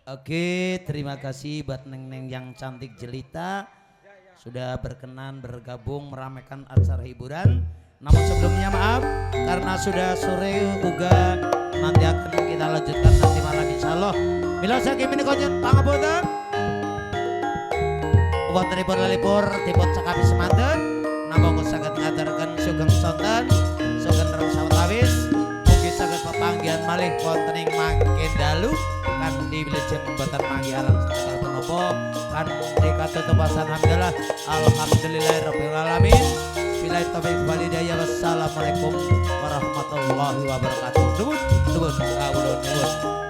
Oke, terima kasih buat neng-neng yang cantik jelita sudah berkenan bergabung meramaikan acara hiburan. Namun sebelumnya maaf karena sudah sore juga nanti akan kita lanjutkan nanti malam insyaallah. Mila saking ini konjen pangapunten. Wontenipun lalipur tipun cakapi semanten namung saged ngaturken sugeng sonten sugeng terus sawetawis mugi saged pepanggihan malih wonten ing mangke dalu kanthi wilujeng boten manggihalan setunggal punapa kanthi katutupasan hamdalah alhamdulillahirabbil alamin billahi taufiq wal hidayah wassalamualaikum warahmatullahi wabarakatuh. Nuwun kawula nuwun.